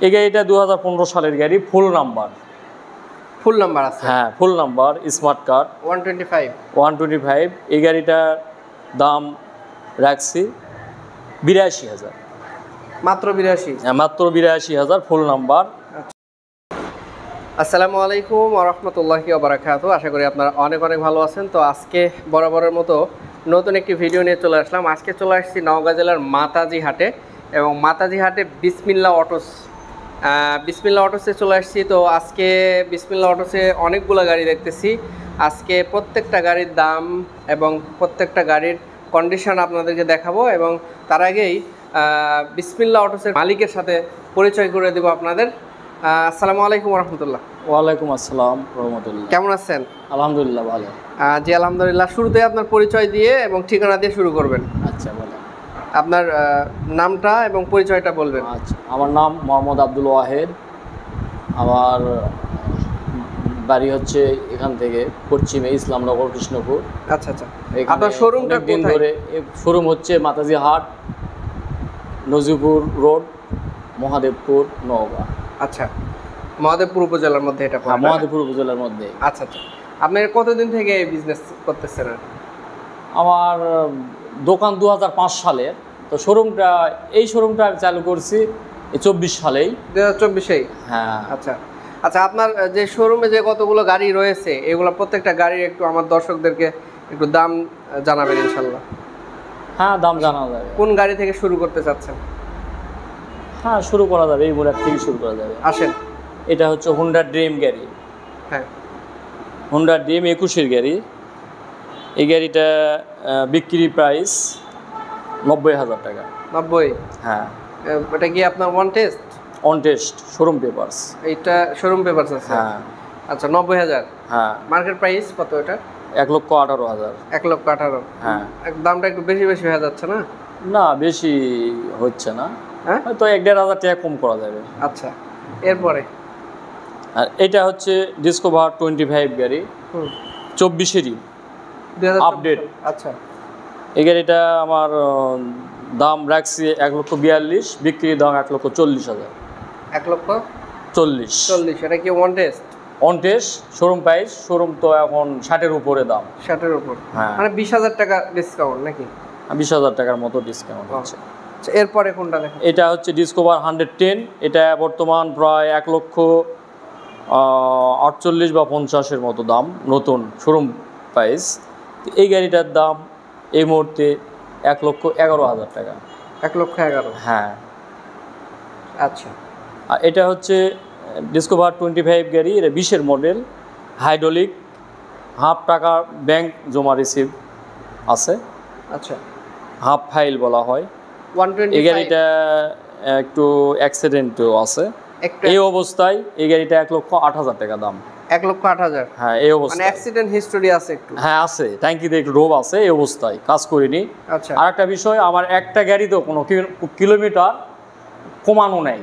এই গাড়িটা 2015 সালের গাড়ি, ফুল নাম্বার। ফুল নাম্বার আছে? হ্যাঁ, ফুল নাম্বার, স্মার্ট কার্ড। 125। এই গাড়িটার দাম রাখছি 82,000। মাত্র 82? হ্যাঁ, মাত্র 82,000, ফুল নাম্বার। আসসালামু আলাইকুম ওয়া রাহমাতুল্লাহি ওয়া বারাকাতুহু। আশা করি আপনারা অনেক অনেক ভালো আছেন। তো আজকে বরাবরের মতো নতুন একটি ভিডিও নিয়ে চলে আসলাম। আজকে চলে আসছি নওগাঁ জেলার মাতাজি হাটে, এবং মাতাজি হাটে বিসমিল্লাহ অটোসে চলে আসছি। তো আজকে বিসমিল্লাহ অটোসে অনেকগুলো গাড়ি দেখতেছি। আজকে প্রত্যেকটা গাড়ির দাম এবং প্রত্যেকটা গাড়ির কন্ডিশন আপনাদেরকে দেখাবো, এবং তার আগেই বিসমিল্লাহ অটোসের মালিকের সাথে পরিচয় করে দেবো আপনাদের। আসসালামু আলাইকুম রহমতুল্লাহ। ওয়ালাইকুম আসসালাম রহমতুল্লাহ। কেমন আছেন? আলহামদুলিল্লাহ, ভালো। জি আলহামদুলিল্লাহ। শুরুতে আপনার পরিচয় দিয়ে এবং ঠিকানা দিয়ে শুরু করবেন। আচ্ছা, বলেন। আপনার নামটা এবং পরিচয়টা বলবেন। আচ্ছা, আমার নাম মোহাম্মদ আব্দুল ওয়াহেদ। আমার বাড়ি হচ্ছে এখান থেকে পশ্চিমে ইসলামনগর, কৃষ্ণপুর। আচ্ছা আচ্ছা। আপনার শোরুমটা দিন ধরে শোরুম হচ্ছে মাতাজি হাট, নজিপুর রোড, মহাদেবপুর, নওগাঁ। আচ্ছা, মহাদেবপুর উপজেলার মধ্যে এটা? হ্যাঁ, মহাদেবপুর উপজেলার মধ্যে। আচ্ছা আচ্ছা। আপনি কতদিন থেকে এই বিজনেস করতেছেন? আমার দোকান 2005 সালের। তো এই শোরুমটা আমি চালু করছি 24 সালেই। 2024-এই? হ্যাঁ। আচ্ছা আচ্ছা। আপনার যে শোরুমে যে কতগুলো গাড়ি রয়েছে, এগুলো প্রত্যেকটা গাড়ির একটু আমার দর্শকদেরকে একটু দাম জানাবেন ইনশাল্লাহ। হ্যাঁ, দাম জানা যাবে। কোন গাড়ি থেকে শুরু করতে চাচ্ছেন? হ্যাঁ, শুরু করা যাবে, এই বুলেট থেকে শুরু করা যাবে। আসেন। এটা হচ্ছে হুন্ডা ড্রিম গাড়ি। হ্যাঁ, হুন্ডা ড্রিম 21-এর গাড়ি। এই গাড়িটা বিক্রি প্রাইস 90,000 টাকা। 90? হ্যাঁ। এটা কি আপনার অন টেস্ট শোরুম পেপারস? এইটা শোরুম পেপারস আছে? হ্যাঁ। আচ্ছা, 90,000? হ্যাঁ। মার্কেট প্রাইস কত এটা? 1,18,000। 1,18,000? হ্যাঁ। দামটা একটু বেশি হয়ে যাচ্ছে না? না, বেশি হচ্ছে না। হ্যাঁ, হয়তো 1,500 টাকা কম করা যাবে। আচ্ছা। এরপরে আর এটা হচ্ছে ডিসকভার 25 গাড়ি, 24-এরই আপডেট। আচ্ছা। এই গাড়িটা আমার দাম রাখছি 1,42,000, বিক্রির দাম 1,40,000। 1,40,000? এটা কি on test showroom price. Showroom তো এখন 60-এর উপরে দাম। 60-এর উপর? হ্যাঁ। মানে 20,000 টাকা ডিসকাউন্ট নাকি? 20,000 টাকার মতো ডিসকাউন্ট হচ্ছে। আচ্ছা, এরপরে কোনটা দেখেন? এটা হচ্ছে ডিসকভার 110। এটা বর্তমান প্রায় 1,48,000 বা 50-এর মতো দাম, নতুন শোরুম প্রাইস। এই গাড়িটার দাম এই মুহূর্তে 1,11,000 টাকা। 1,11,000? হ্যাঁ। আচ্ছা। আর এটা হচ্ছে ডিসকভার 25 গাড়ি। এটা 20-এর মডেল, হাইড্রোলিক, হাফ টাকা ব্যাংক জমা রিসিভ আছে। আচ্ছা। হাফ ফাইল বলা হয়। 125? এই গাড়িটা একটু অ্যাক্সিডেন্টও আছে। এই অবস্থায় এই গাড়িটা 1,08,000 টাকা দাম। 1,08,000? হ্যাঁ, এই অবস্থায়। মানে অ্যাক্সিডেন্ট হিস্টোরি আছে একটু? হ্যাঁ, আছে। ট্যাঙ্কিতে একটু রোব আছে। এই অবস্থায় কাজ করিনি। আচ্ছা। আর একটা বিষয়, আমার একটা গাড়িতেও কোনো কিলোমিটার কমানো নেই।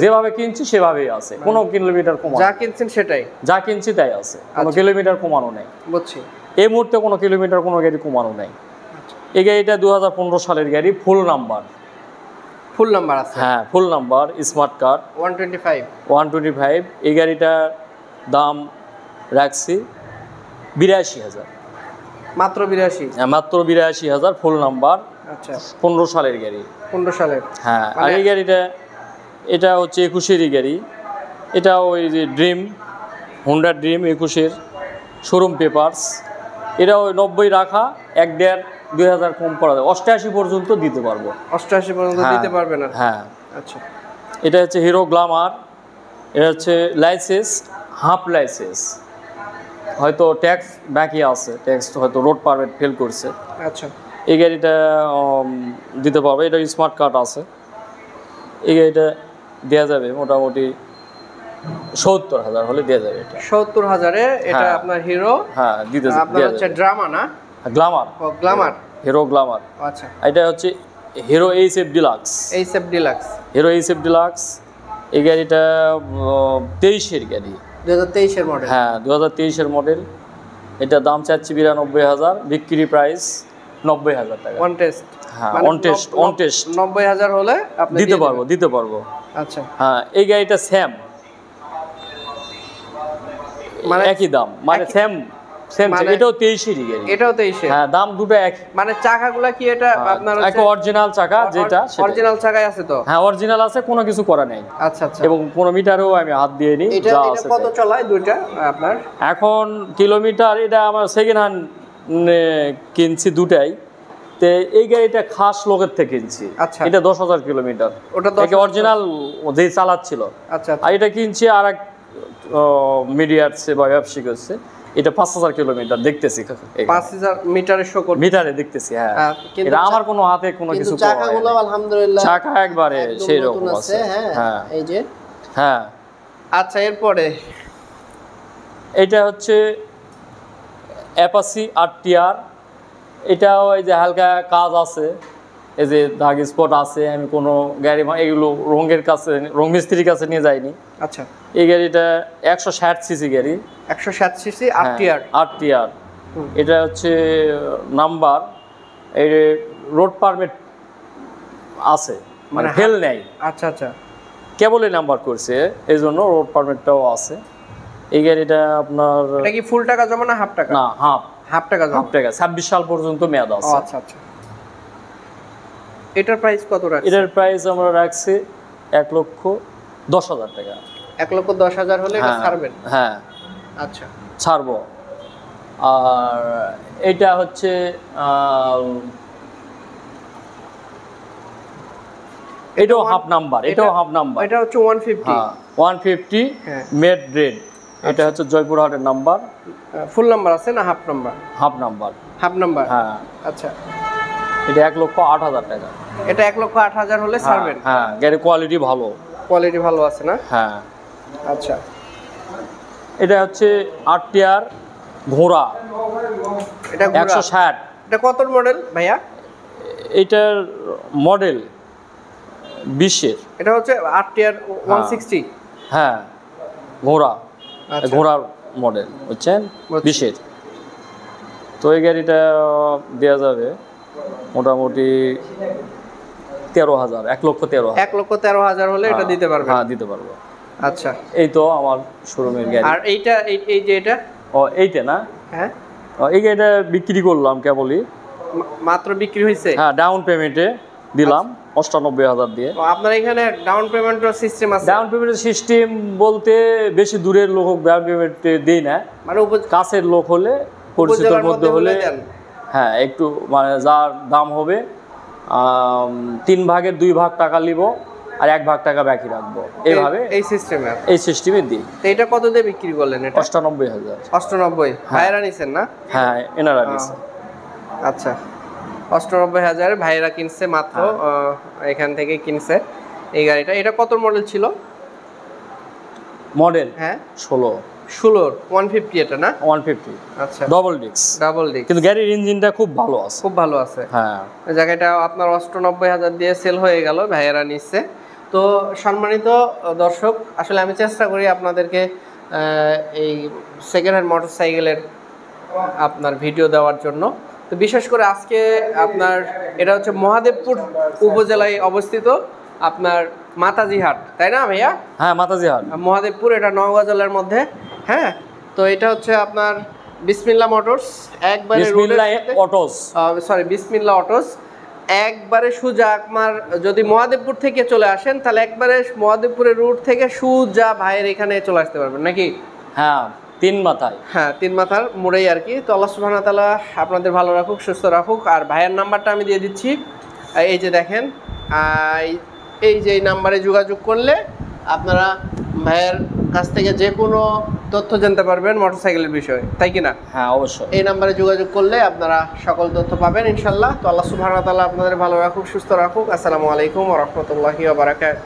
যেভাবে কিনছি সেভাবেই আছে, কোনো কিলোমিটার কমানো। যা কিনছেন সেটাই? যা কিনছি তাই আছে, কোনো কিলোমিটার কমানো নেই। বুঝছি। এই মুহূর্তে কোনো কিলোমিটার কোনো গাড়ি কমানো নেই। এই গাড়িটা 2015 সালের গাড়ি, ফুল নাম্বার। ফুল নাম্বার আছে? হ্যাঁ, ফুল নাম্বার, স্মার্ট কার্ড। 125? এই গাড়িটার দাম রাখছি 82,000। মাত্র 82? হ্যাঁ, মাত্র 82,000, ফুল নাম্বার। আচ্ছা। 15 সালের গাড়ি। 15 সালের? হ্যাঁ। আর এই গাড়িটা, এটা হচ্ছে 21-এরই গাড়ি। এটা ওই যে ড্রিম, হুন্ডা ড্রিম 21-এর শোরুম পেপারস। এটা ওই 90 রাখা, 1,500-2,000 কম করা যাবে, 88 পর্যন্ত দিতে পারবো। 88 পর্যন্ত দিতে পারবেন? হ্যাঁ। আচ্ছা। এটা হচ্ছে হিরো গ্ল্যামার। এটা হচ্ছে লাইসেন্স, হাফ লাইসেন্স, হয়তো ট্যাক্স বাকি আছে, ট্যাক্স হয়তো রোড পারমিট ফেল করছে। আচ্ছা। এই গাড়িটা দিতে পারবে। এটা স্মার্ট কার্ড আছে। এই গাড়িটা দেওয়া যাবে মোটামুটি 70,000 হলে দেওয়া যাবে। এটা 70,000-এ? এটা আপনার হিরো? হ্যাঁ, দিতে যাবে। আপনার হচ্ছে ড্রামা না? গ্ল্যামার। ও, গ্ল্যামার, হিরো গ্ল্যামার। আচ্ছা। এটা হচ্ছে hero HF deluxe. Hero HF deluxe. এই গাড়িটা 23-এর গাড়ি, 2023-এর মডেল। হ্যাঁ, 2023-এর মডেল। এটা দাম চাচ্ছি 92,000, বিক্রি প্রাইস 90,000 টাকা। On test? হ্যাঁ, অন টেস্ট। 90,000 হলে আপনি দিতে পারবো। আচ্ছা হ্যাঁ এই গাড়িটা সেম, মানে একই দাম, মানে সেম সেম, এটাও 23 গাড়ি, এটাও 23। হ্যাঁ দাম দুটো এক। মানে চাকাগুলা কি এটা আপনার একটা অরিজিনাল চাকা, যেটা অরিজিনাল চাকাই আছে তো? হ্যাঁ অরিজিনাল আছে, কোনো কিছু করা নেই। আচ্ছা আচ্ছা। এবং কোনো মিটারেও আমি হাত দিয়ে নিই। এটা কত চলায় দুইটা আপনার এখন কিলোমিটার? এটা আমার সেকেন্ড হ্যান্ড কিনছি দুটাই, তো এই গাড়িটা খাস লোকের থেকে কিনছি। আচ্ছা। এটা 10,000 কিলোমিটার, ওটা অরিজিনাল যে চালাচ্ছিল। আচ্ছা। আর এটা কিনছি আর এক মিডিয়ারছে বা ব্যবসায়িক হচ্ছে, এটা 5,000 কিলোমিটার দেখতেছি, 5,000 মিটারের শো করতে মিটারে দেখতেছি। হ্যাঁ এটা আমার কোনো হাতে কোনো কিছু, চাকাগুলো আলহামদুলিল্লাহ চাকা একবারে সেই রকম আছে। হ্যাঁ এই যে। হ্যাঁ আচ্ছা এরপরে এটা হচ্ছে অ্যাপাচি RTR। এটাও এই যে হালকা কাজ আছে, এই যে দাগ স্পট আছে। আমি কোনো গাড়ি এগুলো রঙের কাছে, রং মিস্ত্রির কাছে নিয়ে যাইনি। আচ্ছা। এই গাড়িটা 160 সিসি গাড়ি, 160 সিসি RTR। RTR এটা হচ্ছে নাম্বার, এই রোড পারমিট আছে, মানে ফেল নেই। আচ্ছা আচ্ছা। কেবলই নাম্বার করছে, এই জন্য রোড পারমিটটাও আছে। এই গাড়িটা আপনার, এটা কি ফুল টাকা জমা না হাফ টাকা? না হাফ টাকা জমা। 26 সাল পর্যন্ত মেয়াদ আছে। আচ্ছা আচ্ছা। এটার প্রাইস কত রাখছেন? এটার প্রাইস আমরা রাখছি 1,10,000 টাকা। 1,10,000 হলে এটা ছাড়বেন? হ্যাঁ আচ্ছা ছাড়বো। আর এটা হচ্ছে এটাও হাফ নাম্বার, এটাও হাফ নাম্বার। এটা হচ্ছে 150। 150 মেড রেড। এটা হচ্ছে জয়পুরহাটের নাম্বার। ফুল নাম্বার আছে না half number? Half number. Half number, হ্যাঁ। আচ্ছা। এটা 1,08,000 টাকা। এটা 1,08,000 হলে ছাড়বেন? হ্যাঁ গাড়ির কোয়ালিটি ভালো। কোয়ালিটি ভালো আছে না? হ্যাঁ। আচ্ছা। এটা হচ্ছে RTR ঘোড়া, এটা 160। এটা কত মডেল ভাইয়া? এটার মডেল 20-এর। এটা হচ্ছে RTR 160। হ্যাঁ ঘোড়া, ঘোড়ার মডেল বুঝছেন, 20-এর। তো এই গাড়িটা দেওয়া যাবে মোটামুটি 13,000, 1,13,000। 1,13,000 হলে এটা দিতে পারবেন? হ্যাঁ দিতে পারবো। আচ্ছা। এই তো আমার শোরুমের গাড়ি। আর এইটা, এই যে এটা? ও এইটা না? হ্যাঁ এই গাড়িটা বিক্রি করলাম কেবলই, মাত্র বিক্রি হয়েছে? হ্যাঁ ডাউন পেমেন্টে দিলাম 98,000 দিয়ে। আপনার এখানে ডাউন পেমেন্টের সিস্টেম আছে? ডাউন পেমেন্টের সিস্টেম বলতে বেশি দূরের লোক ডাউন পেমেন্টে দেই না, মানে কাছের লোক হলে, পরিচিতর মধ্যে হলে হ্যাঁ একটু, মানে যার দাম হবে 3 ভাগের 2 ভাগ টাকা নিব আর 1 ভাগ টাকা বাকি রাখবো, এইভাবে এই সিস্টেমে দিই। এটা কত দিয়ে বিক্রি করলেন? এটা 98,000। 98 ভাইরা নিছেন না? হ্যাঁ এনারা নিছে। আচ্ছা 98,000 ভাইরা কিনছে মাত্র, এখান থেকে কিনছে এই গাড়িটা। এটা কত মডেল ছিল? মডেল হ্যাঁ 16। 150 এটা না? 150। আচ্ছা ডাবল ডিস্ক। ডাবল ডিস্ক, কিন্তু গাড়ির ইঞ্জিনটা খুব ভালো আছে, খুব ভালো আছে। হ্যাঁ জায়গাটা আপনার 98,000 দিয়ে সেল হয়ে গেল, ভাইয়েরা নিচ্ছে। তো সম্মানিত দর্শক, আসলে আমি চেষ্টা করি আপনাদেরকে এই সেকেন্ড হ্যান্ড মোটরসাইকেলের আপনার ভিডিও দেওয়ার জন্য। তো বিশেষ করে আজকে আপনার এটা হচ্ছে মহাদেবপুর উপজেলায় অবস্থিত, আপনার মাতাজি হাট, তাই না ভাইয়া? হ্যাঁ মাতাজি হাট, মহাদেবপুর, এটা নওগাঁ জেলার মধ্যে। হ্যাঁ তো এটা হচ্ছে আপনার বিসমিল্লাহ মোটরস, একবারে বিসমিল্লাহ অটোস, সরি বিসমিল্লাহ অটোস, একবারে সোজা। আপনার যদি মহাদেবপুর থেকে চলে আসেন তাহলে একবারে মহাদেবপুরের রুট থেকে সোজা ভাইয়ের এখানে চলে আসতে পারবেন নাকি? হ্যাঁ 3 মাথায়, হ্যাঁ 3 মাথার মোড়েই আর কি। তো আল্লাহ সুবহানাহু ওয়া তাআলা আপনাদের ভালো রাখুক, সুস্থ রাখুক। আর ভাইয়ের নাম্বারটা আমি দিয়ে দিচ্ছি, এই যে দেখেন, এই যে এই নাম্বারে যোগাযোগ করলে আপনারা ভাইয়ের কাছ থেকে যে কোনো তথ্য জানতে পারবেন মোটরসাইকেলের বিষয়ে, তাই কি না? হ্যাঁ অবশ্যই। এই নাম্বারে যোগাযোগ করলে আপনারা সকল তথ্য পাবেন ইনশাল্লাহ। তো আল্লাহ সুবহানাহু ওয়া তাআলা আপনাদের ভালো রাখুক, সুস্থ রাখুক। আসসালামু আলাইকুম ওয়া রাহমাতুল্লাহি ওয়া বারাকাতুহু।